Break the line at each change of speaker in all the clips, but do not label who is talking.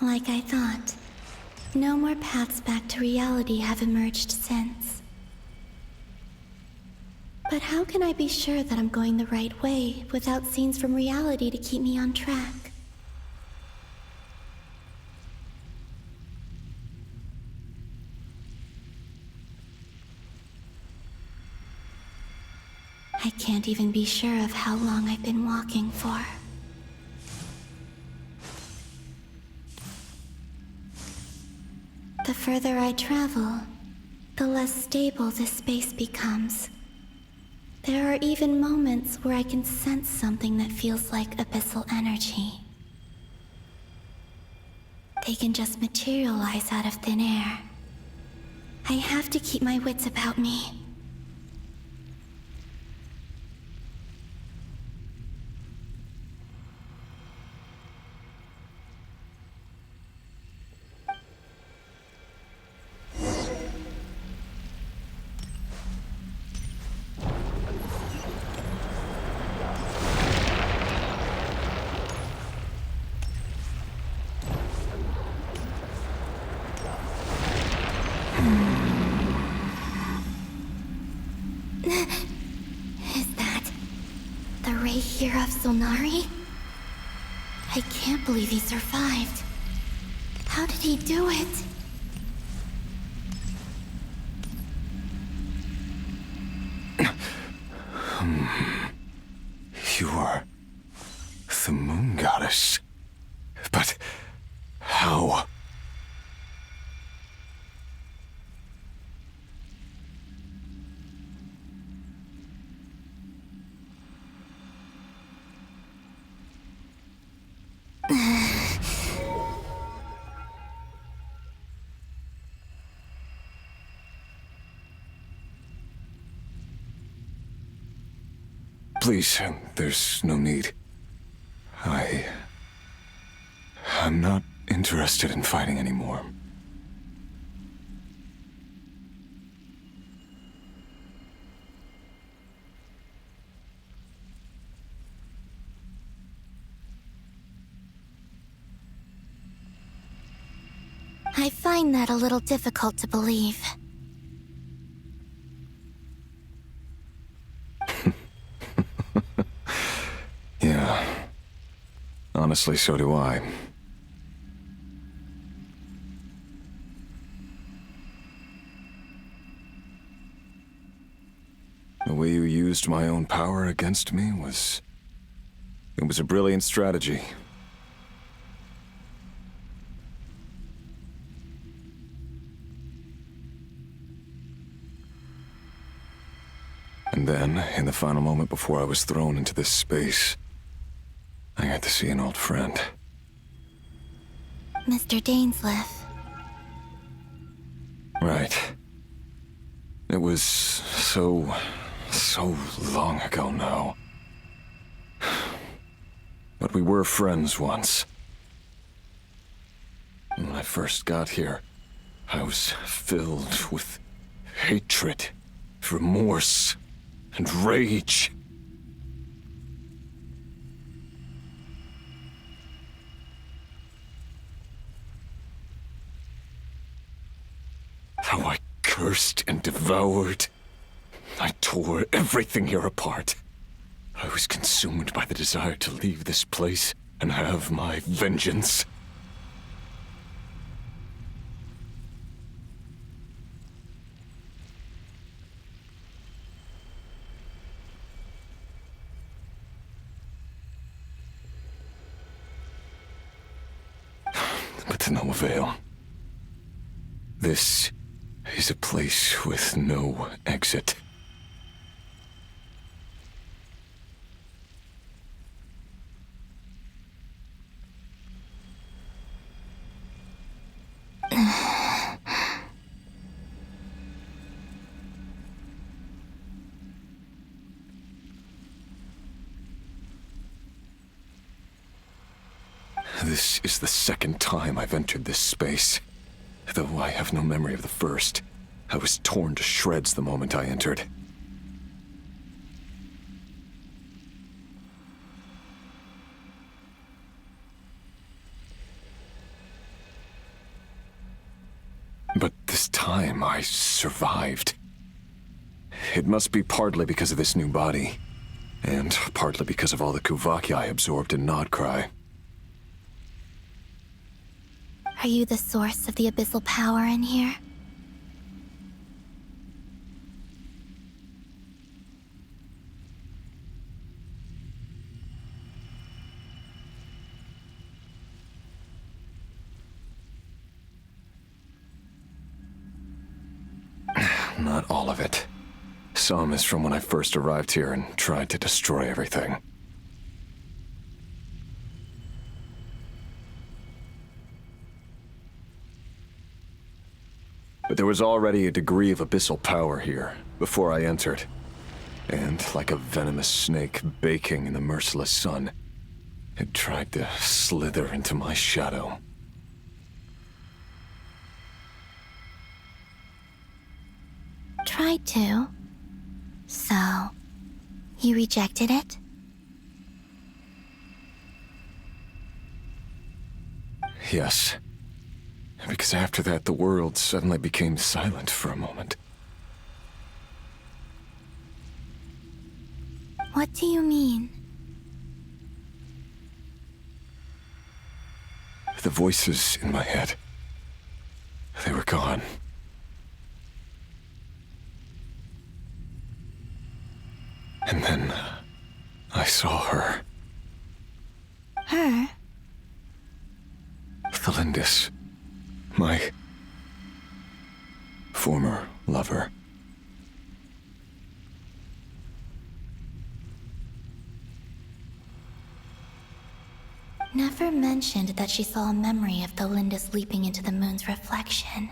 Like I thought, no more paths back to reality have emerged since. But how can I be sure that I'm going the right way without scenes from reality to keep me on track? I can't even be sure of how long I've been walking for. The further I travel, the less stable this space becomes. There are even moments where I can sense something that feels like abyssal energy. They can just materialize out of thin air. I have to keep my wits about me. Is that the ray here of Solnari? I can't believe he survived. How did he do it?
You are the moon goddess. But how? Please, there's no need. I'm not interested in fighting anymore.
I find that a little difficult to believe.
Yeah. Honestly, so do I. The way you used my own power against me was... It was a brilliant strategy. And then, in the final moment before I was thrown into this space, I got to see an old friend.
Mr. Dainsleif.
Right. It was so long ago now. But we were friends once. When I first got here, I was filled with hatred, remorse, and rage. How I cursed and devoured. I tore everything here apart. I was consumed by the desire to leave this place and have my vengeance. But to no avail. This is a place with no exit. This is the second time I've entered this space. Though I have no memory of the first, I was torn to shreds the moment I entered. But this time, I survived. It must be partly because of this new body, and partly because of all the Kuvaki I absorbed in Nodcry.
Are you the source of the abyssal power in here?
Not all of it. Some is from when I first arrived here and tried to destroy everything. But there was already a degree of abyssal power here, before I entered. And like a venomous snake baking in the merciless sun, it tried to slither into my shadow.
Tried to. So, you rejected it?
Yes. Because after that, the world suddenly became silent for a moment.
What do you mean?
The voices in my head, they were gone. And then, I saw her.
Her?
Thelindis. My former lover.
Never mentioned that she saw a memory of Thelindis leaping into the moon's reflection.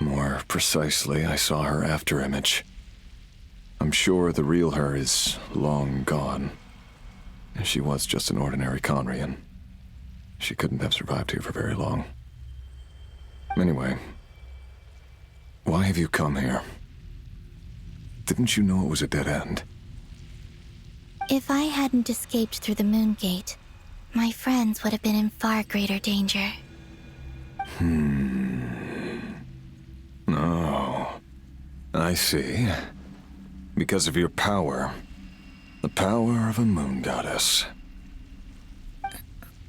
More precisely, I saw her afterimage. I'm sure the real her is long gone. She was just an ordinary Conrian. She couldn't have survived here for very long. Anyway, why have you come here? Didn't you know it was a dead end?
If I hadn't escaped through the moon gate, my friends would have been in far greater danger.
Oh, I see. Because of your power. The power of a moon goddess.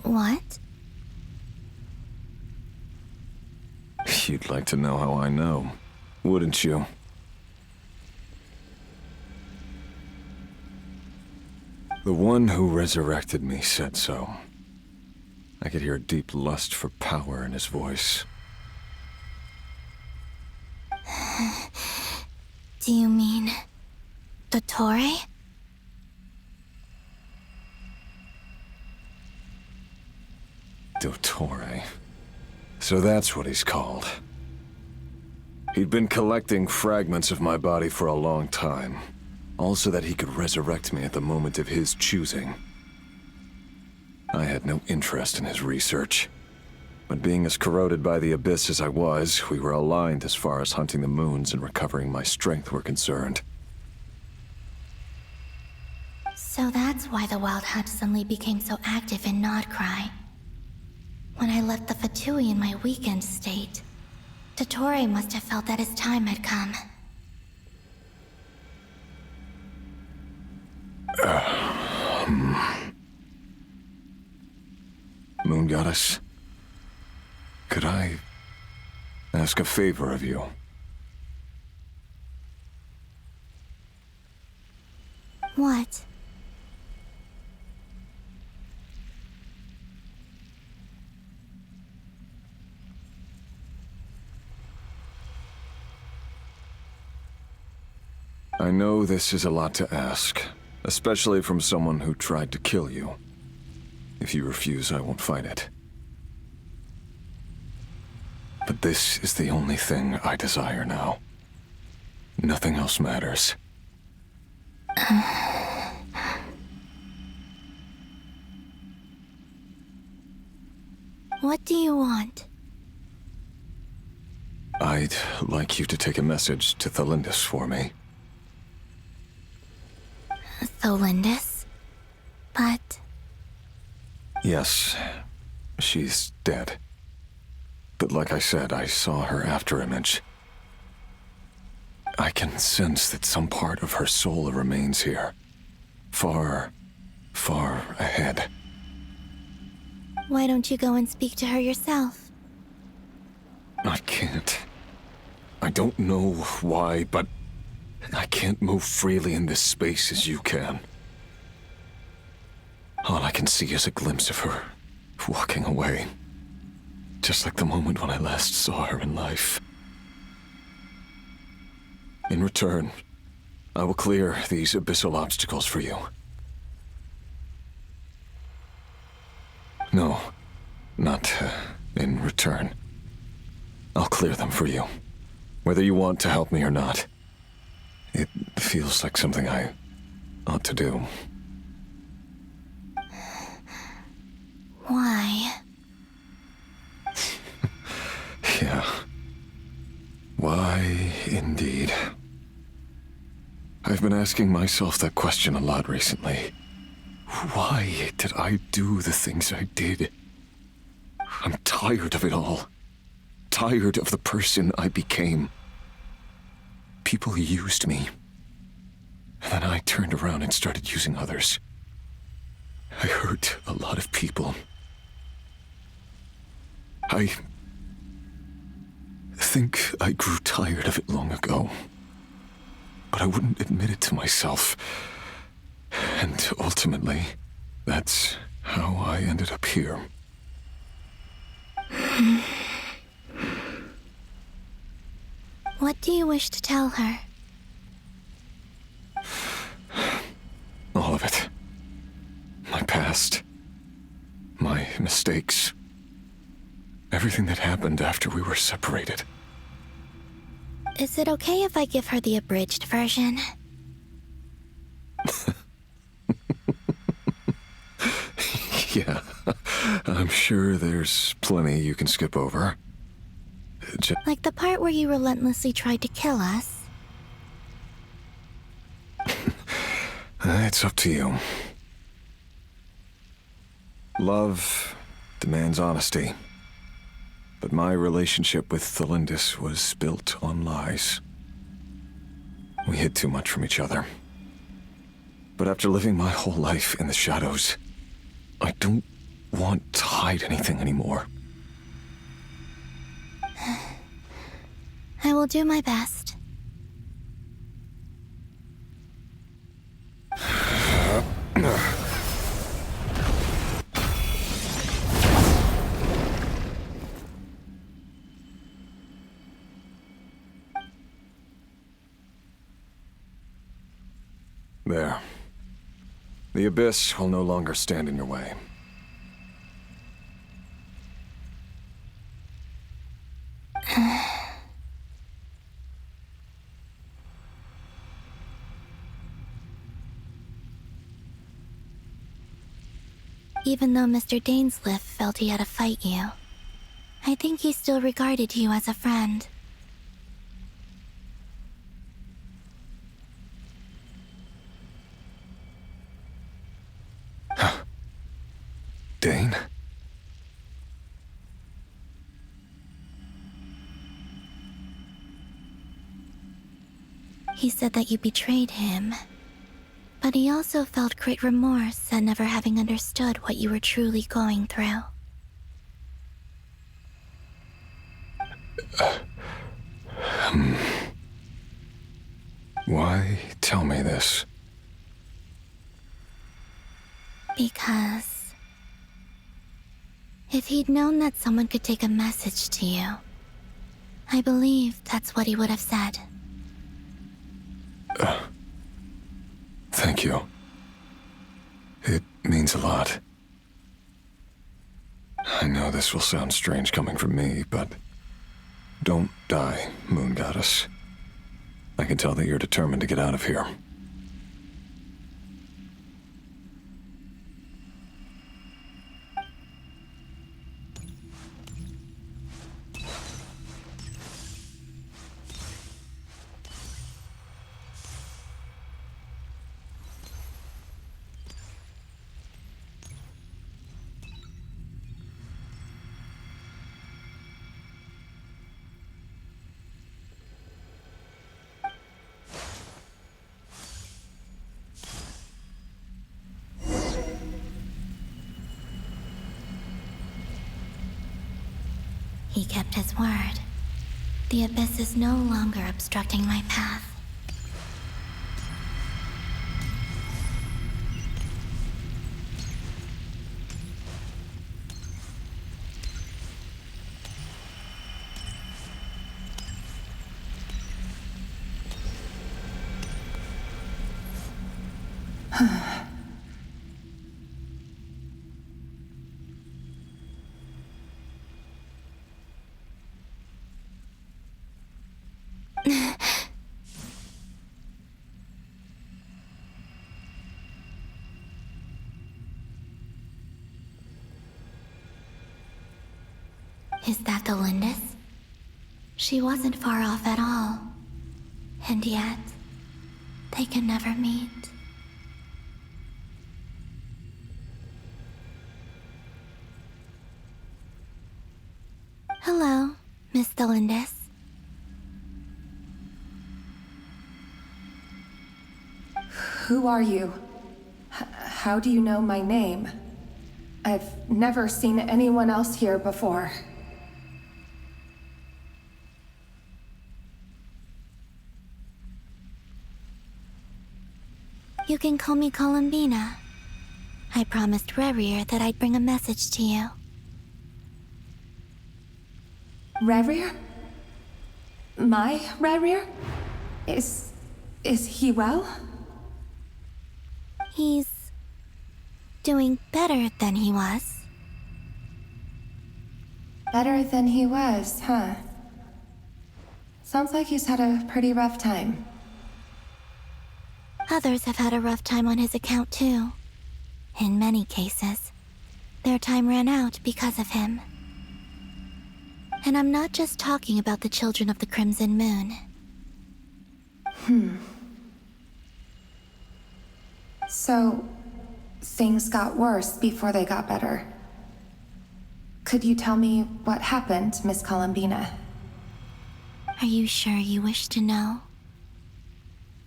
What?
You'd like to know how I know, wouldn't you? The one who resurrected me said so. I could hear a deep lust for power in his voice.
Do you mean... Dottore?
Dottore. So that's what he's called. He'd been collecting fragments of my body for a long time, all so that he could resurrect me at the moment of his choosing. I had no interest in his research, but being as corroded by the abyss as I was, we were aligned as far as hunting the moons and recovering my strength were concerned.
So that's why the Wild Hunt suddenly became so active in Nodcry. When I left the Fatui in my weakened state, Dottore must have felt that his time had come.
Moon Goddess, could I ask a favor of you?
What?
I know this is a lot to ask, especially from someone who tried to kill you. If you refuse, I won't fight it. But this is the only thing I desire now. Nothing else matters.
What do you want?
I'd like you to take a message to Thelindis for me.
Thelindis? But...
Yes, she's dead. But like I said, I saw her afterimage. I can sense that some part of her soul remains here. Far, far ahead.
Why don't you go and speak to her yourself?
I can't. I don't know why, but I can't move freely in this space as you can. All I can see is a glimpse of her, walking away. Just like the moment when I last saw her in life. In return, I will clear these abyssal obstacles for you. No, not in return. I'll clear them for you, whether you want to help me or not. It feels like something I ought to do.
Why?
Yeah. Why, indeed. I've been asking myself that question a lot recently. Why did I do the things I did? I'm tired of it all. Tired of the person I became. People used me. And then I turned around and started using others. I hurt a lot of people. I think I grew tired of it long ago. But I wouldn't admit it to myself. And ultimately, that's how I ended up here.
What do you wish to tell her?
All of it. My past. My mistakes. Everything that happened after we were separated.
Is it okay if I give her the abridged version?
Yeah, I'm sure there's plenty you can skip over.
Like the part where you relentlessly tried to kill us?
It's up to you. Love demands honesty. But my relationship with Thelindis was built on lies. We hid too much from each other. But after living my whole life in the shadows, I don't want to hide anything anymore.
I will do my best.
There. The abyss will no longer stand in your way.
Even though Mr. Dainsliff felt he had to fight you, I think he still regarded you as a friend.
Dane?
He said that you betrayed him, but he also felt great remorse at never having understood what you were truly going through.
Why tell me this?
Because if he'd known that someone could take a message to you, I believe that's what he would have said.
Thank you. It means a lot. I know this will sound strange coming from me, but don't die, Moon Goddess. I can tell that you're determined to get out of here.
He kept his word. The abyss is no longer obstructing my path. Is that the Lindis? She wasn't far off at all. And yet, they can never meet. Hello, Miss the Lindis.
Who are you? How do you know my name? I've never seen anyone else here before.
You can call me Columbina. I promised Rerir that I'd bring a message to you.
Rerir? My Rerir? Is he well?
He's doing better than he was.
Better than he was, huh? Sounds like he's had a pretty rough time.
Others have had a rough time on his account too. In many cases, their time ran out because of him. And I'm not just talking about the children of the Crimson Moon.
So, things got worse before they got better. Could you tell me what happened, Miss Columbina?
Are you sure you wish to know?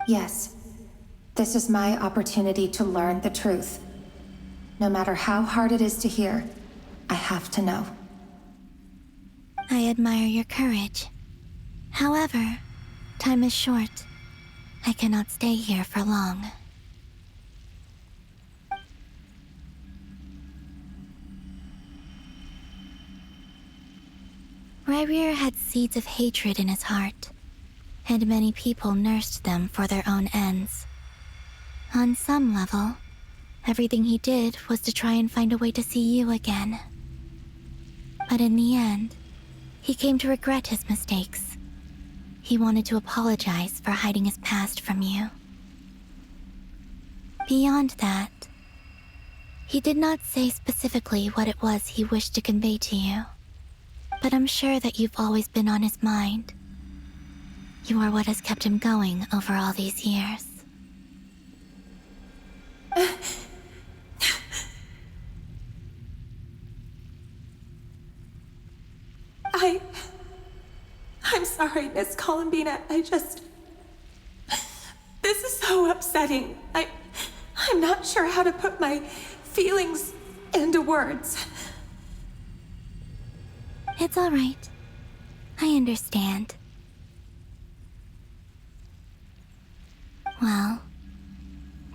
Yes. This is my opportunity to learn the truth. No matter how hard it is to hear, I have to know.
I admire your courage. However, time is short. I cannot stay here for long. Rerir had seeds of hatred in his heart, and many people nursed them for their own ends. On some level, everything he did was to try and find a way to see you again. But in the end, he came to regret his mistakes. He wanted to apologize for hiding his past from you. Beyond that, he did not say specifically what it was he wished to convey to you. But I'm sure that you've always been on his mind. You are what has kept him going over all these years.
I'm sorry, Miss Columbina. This is so upsetting. I'm not sure how to put my feelings into words.
It's all right. I understand. Well,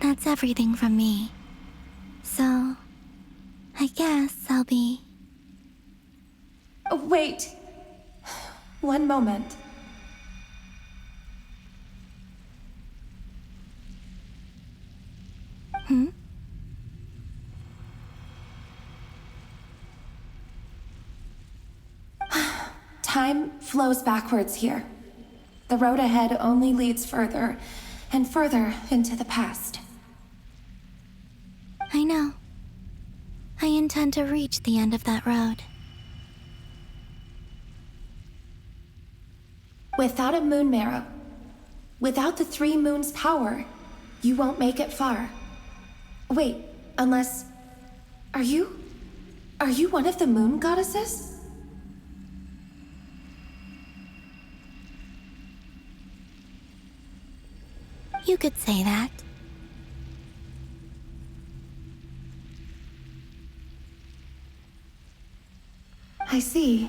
that's everything from me. So, I guess I'll be...
Wait. One moment. Time flows backwards here. The road ahead only leads further and further into the past.
I know. I intend to reach the end of that road.
Without a moon marrow, without the 3 moons' power, you won't make it far. Wait, unless... Are you one of the moon goddesses?
You could say that.
I see.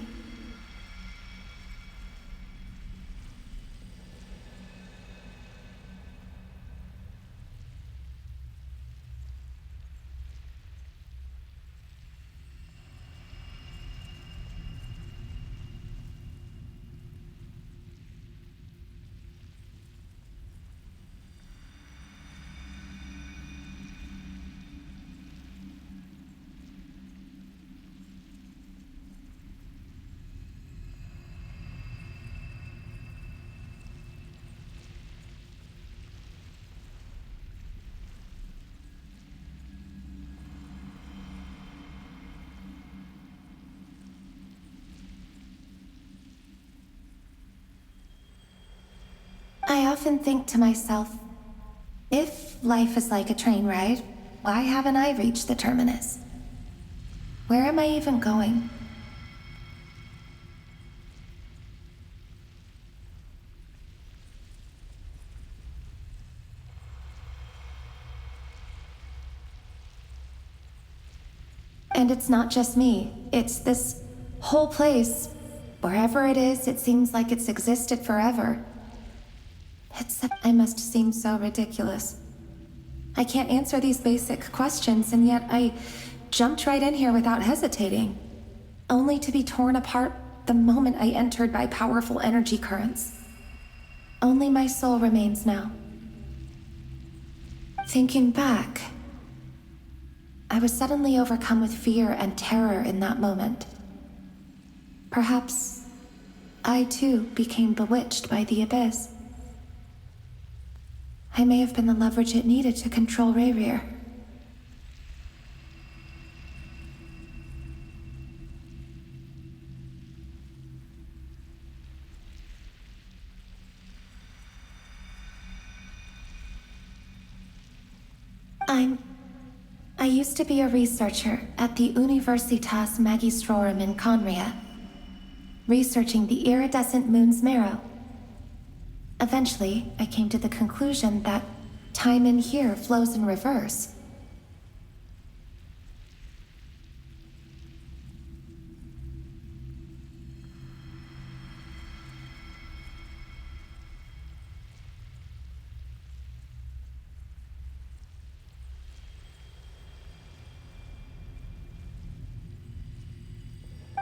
I often think to myself, if life is like a train ride, why haven't I reached the terminus? Where am I even going? And it's not just me. It's this whole place. Wherever it is, it seems like it's existed forever. Except I must seem so ridiculous. I can't answer these basic questions, and yet I jumped right in here without hesitating, only to be torn apart the moment I entered by powerful energy currents. Only my soul remains now. Thinking back, I was suddenly overcome with fear and terror in that moment. Perhaps I too became bewitched by the abyss. I may have been the leverage it needed to control Rayrir. I used to be a researcher at the Universitas Magistrorum in Conria, researching the iridescent moon's marrow. Eventually, I came to the conclusion that time in here flows in reverse.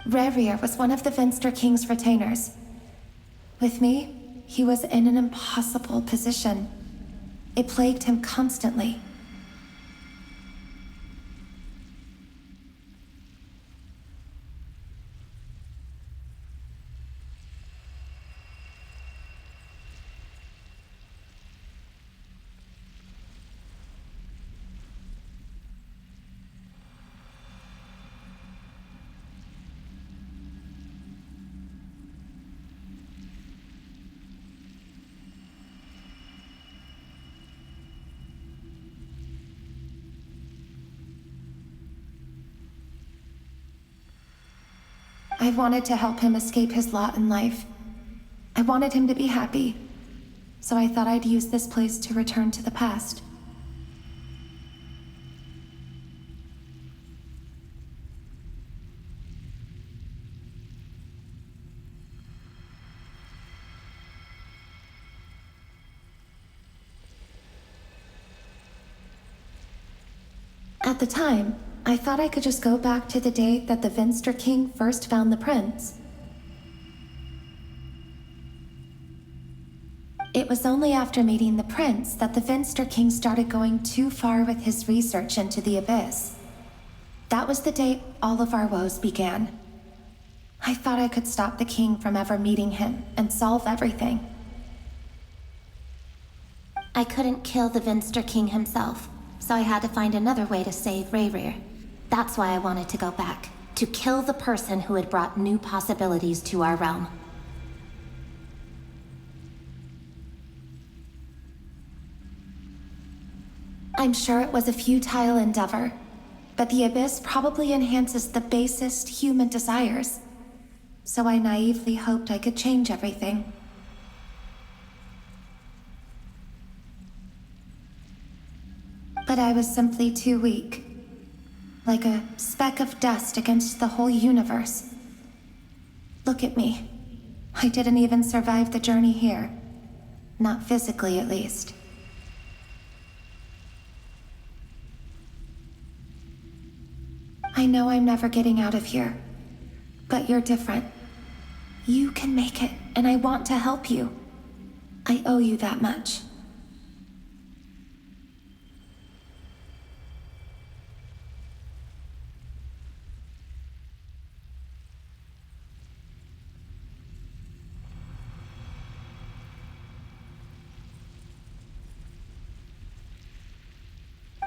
Rayrir was one of the Venster King's retainers. With me, he was in an impossible position. It plagued him constantly. I wanted to help him escape his lot in life. I wanted him to be happy, so I thought I'd use this place to return to the past. At the time, I thought I could just go back to the day that the Venster King first found the prince. It was only after meeting the prince that the Venster King started going too far with his research into the abyss. That was the day all of our woes began. I thought I could stop the king from ever meeting him and solve everything.
I couldn't kill the Venster King himself, so I had to find another way to save Rayrir. That's why I wanted to go back, to kill the person who had brought new possibilities to our realm.
I'm sure it was a futile endeavor, but the abyss probably enhances the basest human desires. So I naively hoped I could change everything. But I was simply too weak. Like a speck of dust against the whole universe. Look at me. I didn't even survive the journey here. Not physically, at least. I know I'm never getting out of here. But you're different. You can make it, and I want to help you. I owe you that much.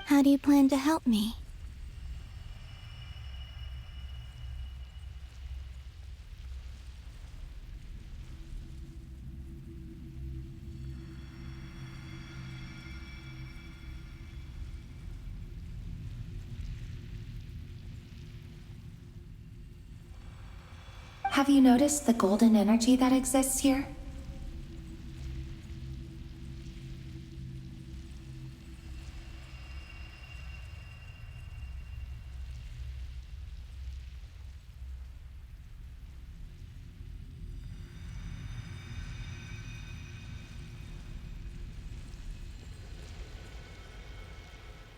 How do you plan to help me?
Have you noticed the golden energy that exists here?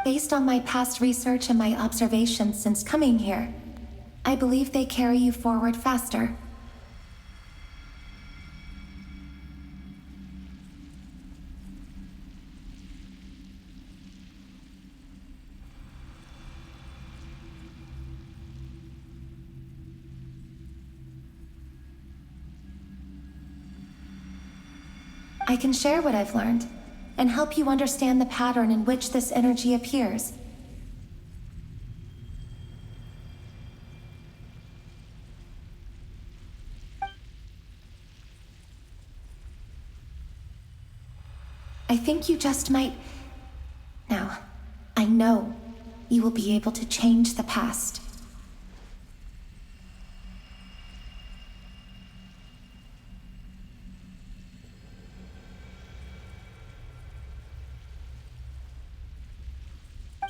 Based on my past research and my observations since coming here, I believe they carry you forward faster. I can share what I've learned and help you understand the pattern in which this energy appears. I think you just might... Now, I know you will be able to change the past.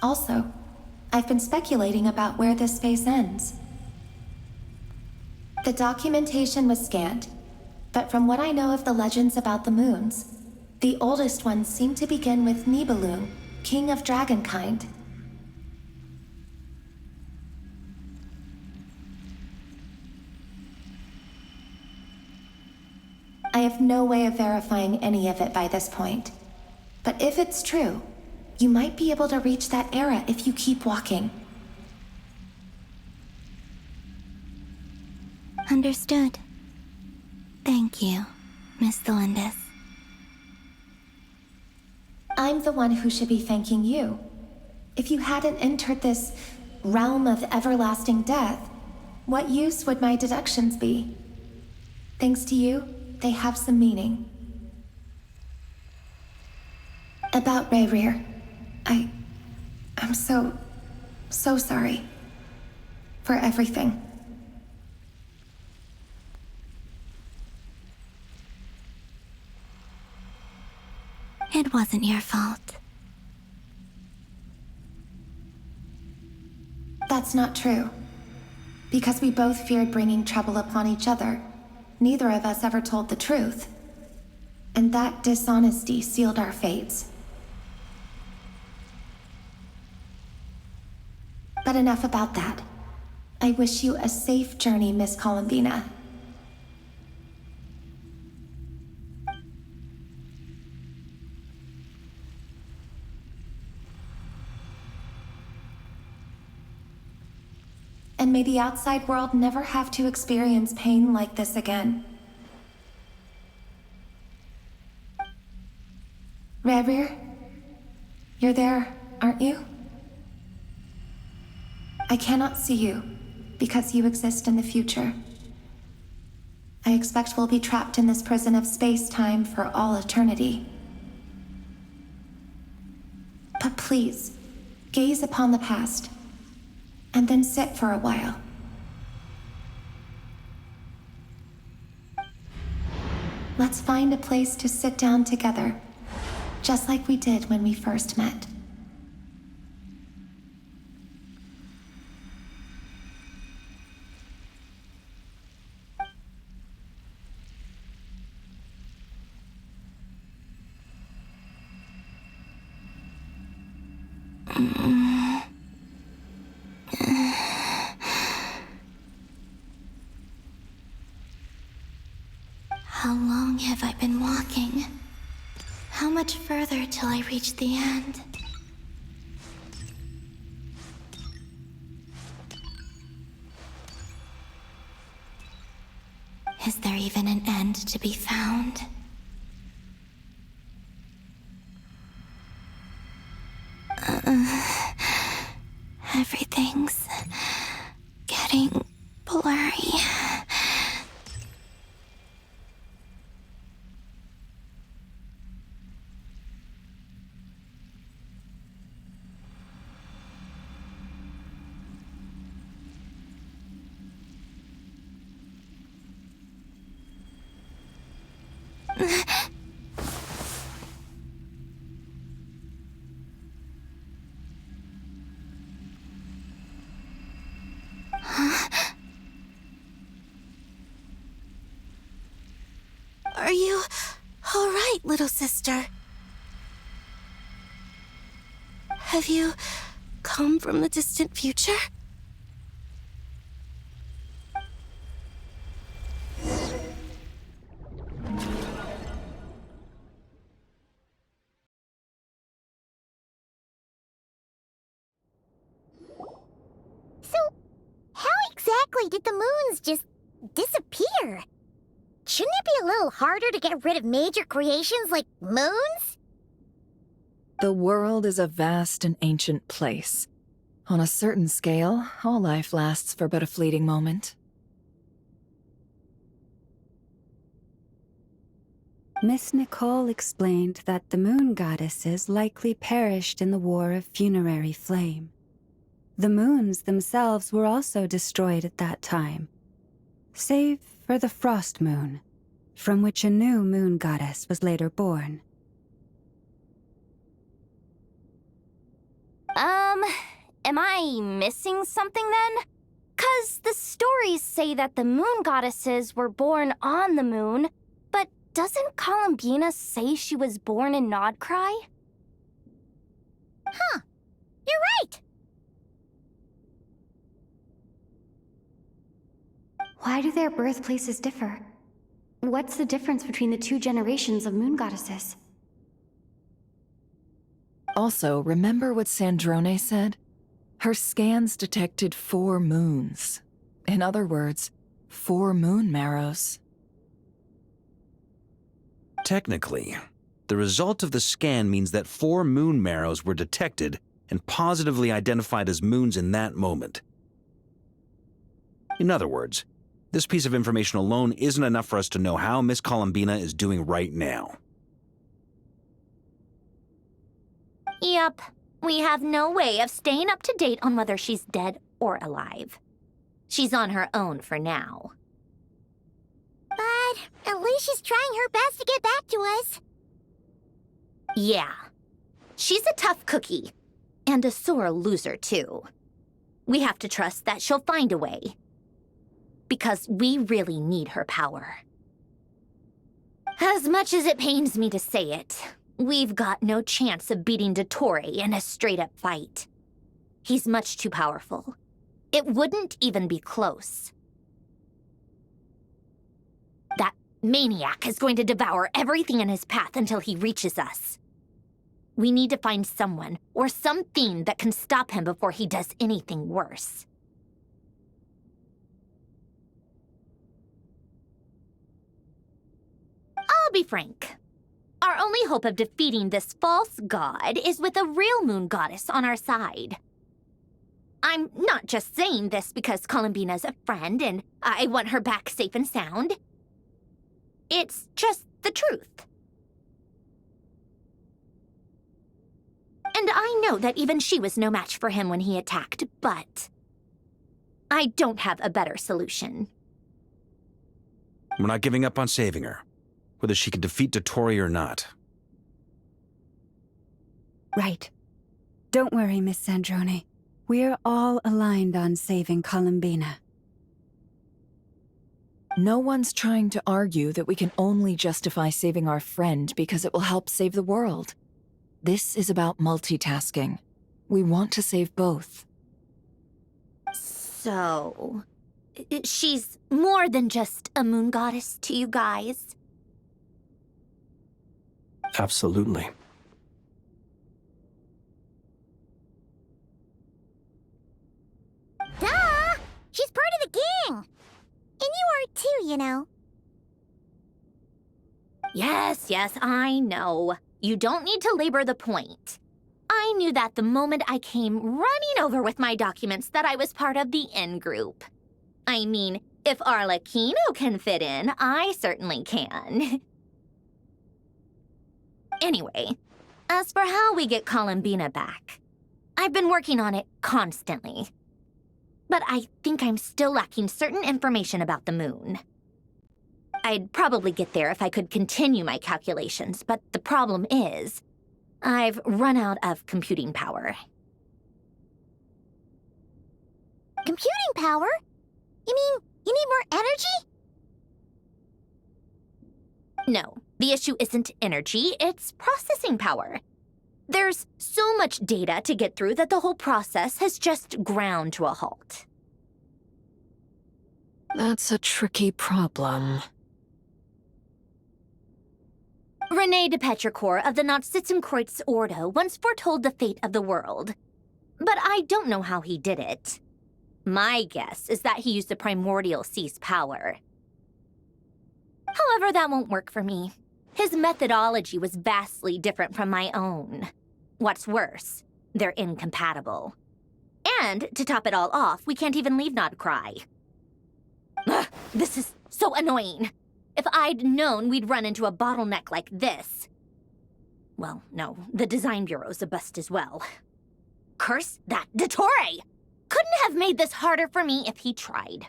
Also, I've been speculating about where this space ends. The documentation was scant, but from what I know of the legends about the moons, the oldest ones seem to begin with Nibelung, king of dragonkind. I have no way of verifying any of it by this point, but if it's true, you might be able to reach that era if you keep walking.
Understood. Thank you, Miss Delindis.
I'm the one who should be thanking you. If you hadn't entered this realm of everlasting death, what use would my deductions be? Thanks to you, they have some meaning. About Rayrir, I'm so sorry for everything.
It wasn't your fault.
That's not true. Because we both feared bringing trouble upon each other, neither of us ever told the truth. And that dishonesty sealed our fates. But enough about that. I wish you a safe journey, Miss Columbina. And may the outside world never have to experience pain like this again. Rayrir, you're there, aren't you? I cannot see you, because you exist in the future. I expect we'll be trapped in this prison of space-time for all eternity. But please, gaze upon the past, and then sit for a while. Let's find a place to sit down together, just like we did when we first met.
How long have I been walking? How much further till I reach the end? Is there even an end to be found? Everything's getting blurry. Are you all right, little sister? Have you come from the distant future?
So, how exactly did the moons just disappear? Shouldn't it be a little harder to get rid of major creations like moons?
The world is a vast and ancient place. On a certain scale, all life lasts for but a fleeting moment.
Miss Nicole explained that the moon goddesses likely perished in the War of Funerary Flame. The moons themselves were also destroyed at that time, save for the Frost Moon, from which a new moon goddess was later born.
Am I missing something then? 'Cause the stories say that the moon goddesses were born on the moon, but doesn't Columbina say she was born in Nodcry? Huh. You're right!
Why do their birthplaces differ? What's the difference between the two generations of moon goddesses?
Also, remember what Sandrone said? Her scans detected 4 moons. In other words, 4 moon marrows.
Technically, the result of the scan means that 4 moon marrows were detected and positively identified as moons in that moment. In other words, this piece of information alone isn't enough for us to know how Miss Columbina is doing right now.
Yep. We have no way of staying up to date on whether she's dead or alive. She's on her own for now. But at least she's trying her best to get back to us. Yeah. She's a tough cookie. And a sore loser, too. We have to trust that she'll find a way. Because we really need her power. As much as it pains me to say it, we've got no chance of beating Dottore in a straight-up fight. He's much too powerful. It wouldn't even be close. That maniac is going to devour everything in his path until he reaches us. We need to find someone or something that can stop him before he does anything worse. I'll be frank. Our only hope of defeating this false god is with a real moon goddess on our side. I'm not just saying this because Columbina's a friend and I want her back safe and sound. It's just the truth. And I know that even she was no match for him when he attacked, but I don't have a better solution.
We're not giving up on saving her, whether she can defeat Dottore or not.
Right. Don't worry, Miss Sandrone. We're all aligned on saving Columbina.
No one's trying to argue that we can only justify saving our friend because it will help save the world. This is about multitasking. We want to save both.
So, she's more than just a moon goddess to you guys?
Absolutely.
Duh! She's part of the gang! And you are too, you know. Yes, I know. You don't need to labor the point. I knew that the moment I came running over with my documents that I was part of the in-group. I mean, if Arlecchino can fit in, I certainly can. Anyway, as for how we get Columbina back, I've been working on it constantly. But I think I'm still lacking certain information about the moon. I'd probably get there if I could continue my calculations, but the problem is, I've run out of computing power.
Computing power? You mean you need more energy?
No, the issue isn't energy, it's processing power. There's so much data to get through that the whole process has just ground to a halt.
That's a tricky problem.
René de Petrichor of the Nazissenkreuz Ordo once foretold the fate of the world. But I don't know how he did it. My guess is that he used the primordial sea's power. However, that won't work for me. His methodology was vastly different from my own. What's worse, they're incompatible. And, to top it all off, we can't even leave Nodcry. Ugh, this is so annoying. If I'd known we'd run into a bottleneck like this... Well, no, the design bureau's a bust as well. Curse that Dottore! Couldn't have made this harder for me if he tried.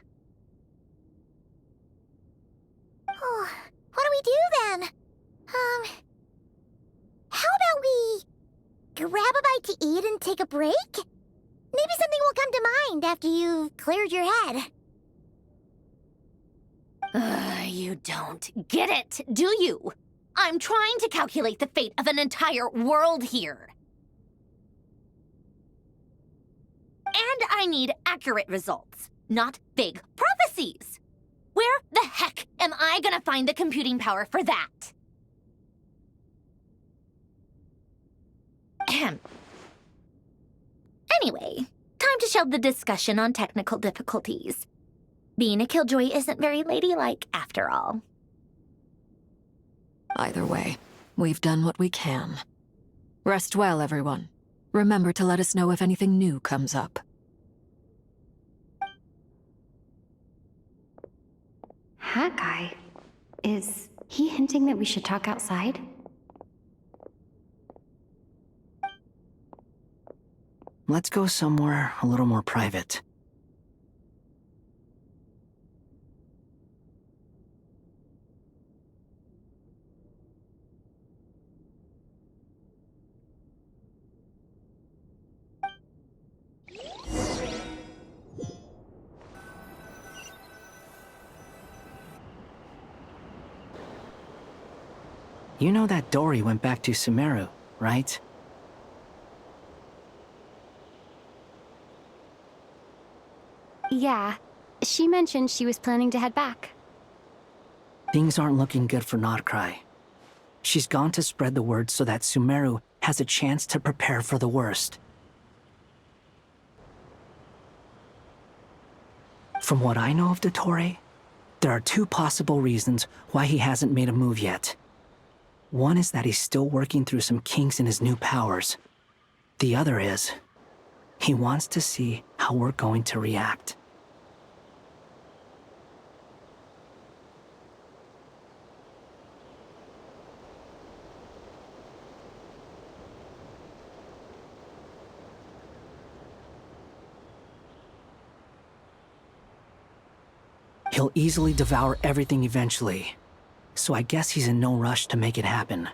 Oh, what do we do then? How about we grab a bite to eat and take a break? Maybe something will come to mind after you've cleared your head.
You don't get it, do you? I'm trying to calculate the fate of an entire world here. And I need accurate results, not big prophecies. Where the heck am I gonna find the computing power for that? Ahem. Anyway, time to shelve the discussion on technical difficulties. Being a killjoy isn't very ladylike, after all.
Either way, we've done what we can. Rest well, everyone. Remember to let us know if anything new comes up.
Hat guy? Is he hinting that we should talk outside?
Let's go somewhere a little more private. You know that Dory went back to Sumeru, right?
Yeah. She mentioned she was planning to head back.
Things aren't looking good for Nodcry. She's gone to spread the word so that Sumeru has a chance to prepare for the worst. From what I know of Dottore, there are two possible reasons why he hasn't made a move yet. One is that he's still working through some kinks in his new powers. The other is, he wants to see how we're going to react. He'll easily devour everything eventually, so I guess he's in no rush to make it happen.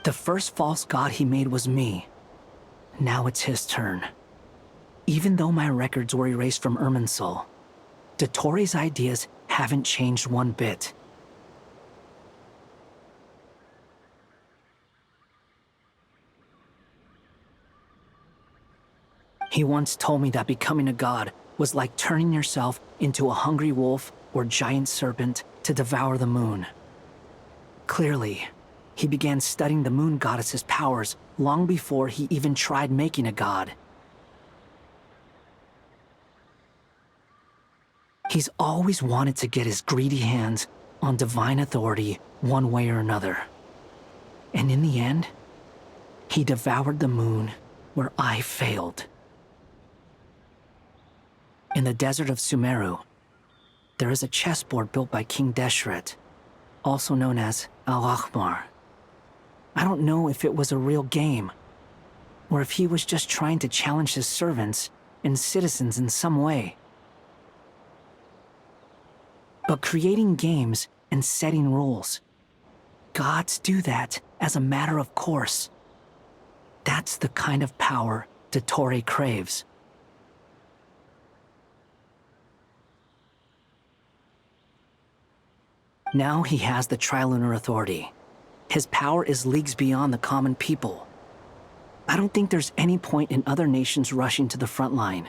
The first false god he made was me. Now it's his turn. Even though my records were erased from Irminsul, Dottore's ideas haven't changed one bit. He once told me that becoming a god was like turning yourself into a hungry wolf or giant serpent to devour the moon. Clearly, he began studying the moon goddess's powers long before he even tried making a god. He's always wanted to get his greedy hands on divine authority one way or another. And in the end, he devoured the moon where I failed. In the desert of Sumeru, there is a chessboard built by King Deshret, also known as Al-Ahmar. I don't know if it was a real game or if he was just trying to challenge his servants and citizens in some way. But creating games and setting rules, gods do that as a matter of course. That's the kind of power Dottore craves. Now he has the Trilunar Authority. His power is leagues beyond the common people. I don't think there's any point in other nations rushing to the front line.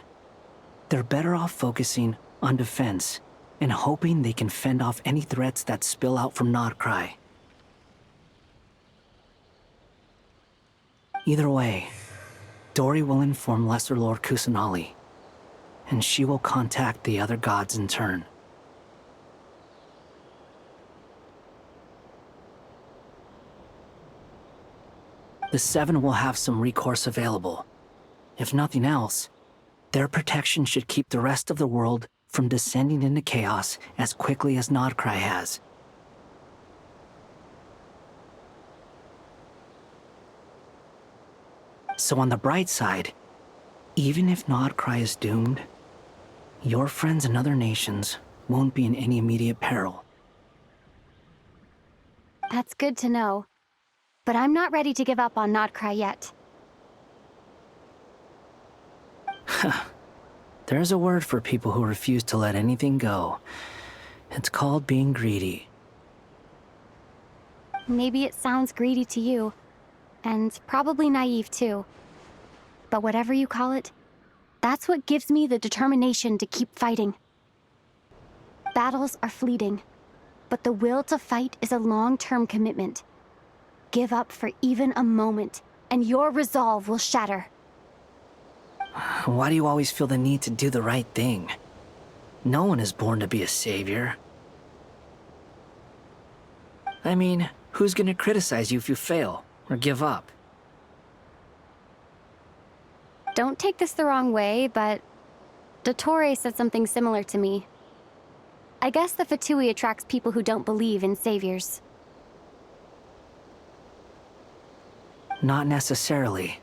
They're better off focusing on defense and hoping they can fend off any threats that spill out from Nordcry. Either way, Dori will inform Lesser Lord Kusanali, and she will contact the other gods in turn. The Seven will have some recourse available. If nothing else, their protection should keep the rest of the world from descending into chaos as quickly as Nordcry has. So on the bright side, even if Nordcry is doomed, your friends in other nations won't be in any immediate peril.
That's good to know. But I'm not ready to give up on Nordcry yet.
There's a word for people who refuse to let anything go. It's called being greedy.
Maybe it sounds greedy to you, and probably naive too. But whatever you call it, that's what gives me the determination to keep fighting. Battles are fleeting, but the will to fight is a long-term commitment. Give up for even a moment, and your resolve will shatter.
Why do you always feel the need to do the right thing? No one is born to be a savior. I mean, who's gonna criticize you if you fail, or give up?
Don't take this the wrong way, but Dottore said something similar to me. I guess the Fatui attracts people who don't believe in saviors.
Not necessarily.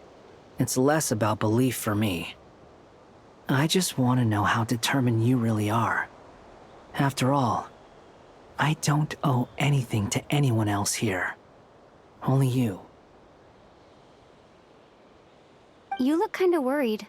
It's less about belief for me. I just want to know how determined you really are. After all, I don't owe anything to anyone else here. Only you.
You look kinda worried.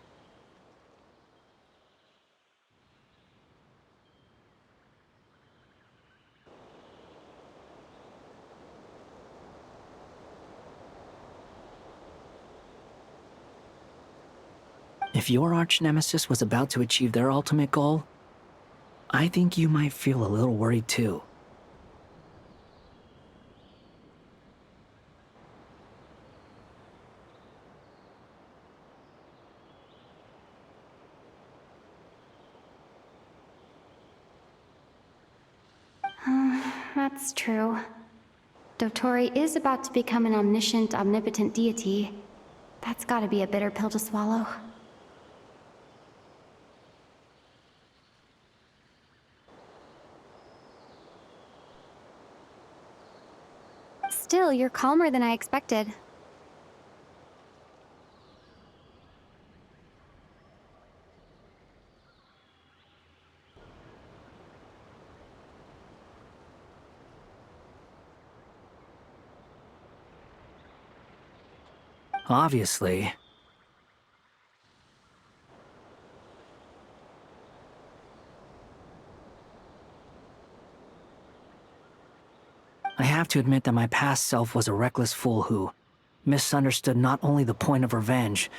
If your arch-nemesis was about to achieve their ultimate goal, I think you might feel a little worried too.
That's true. Dottore is about to become an omniscient, omnipotent deity. That's gotta be a bitter pill to swallow. Still, you're calmer than I expected.
Obviously. I have to admit that my past self was a reckless fool who misunderstood not only the point of revenge,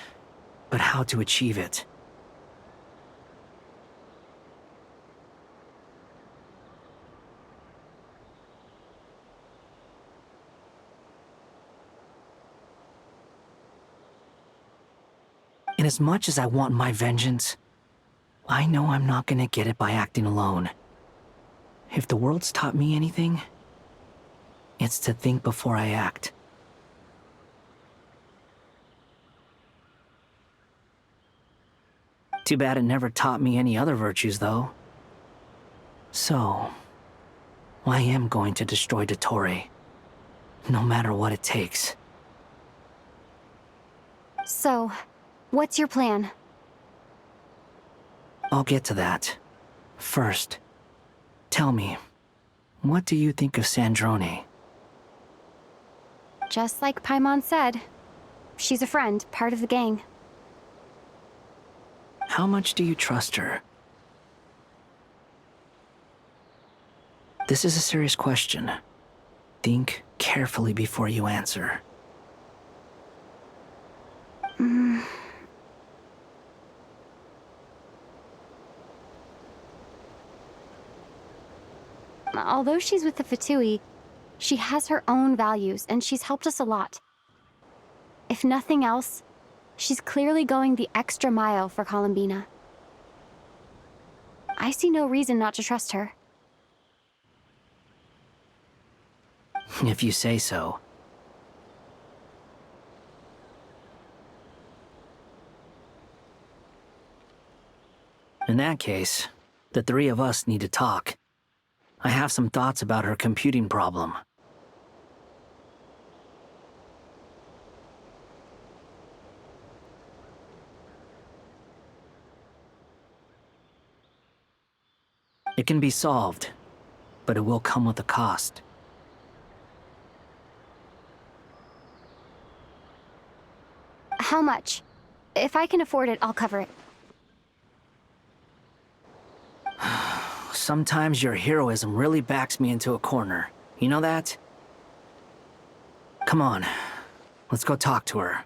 but how to achieve it. And as much as I want my vengeance, I know I'm not gonna get it by acting alone. If the world's taught me anything, it's to think before I act. Too bad it never taught me any other virtues, though. So, I am going to destroy Dottore, no matter what it takes.
So, what's your plan?
I'll get to that. First, tell me, what do you think of Sandrone?
Just like Paimon said, she's a friend, part of the gang.
How much do you trust her? This is a serious question. Think carefully before you answer.
Although she's with the Fatui, she has her own values, and she's helped us a lot. If nothing else, she's clearly going the extra mile for Columbina. I see no reason not to trust her.
If you say so. In that case, the three of us need to talk. I have some thoughts about her computing problem. It can be solved, but it will come with a cost.
How much? If I can afford it, I'll cover it.
Sometimes your heroism really backs me into a corner. You know that? Come on, let's go talk to her.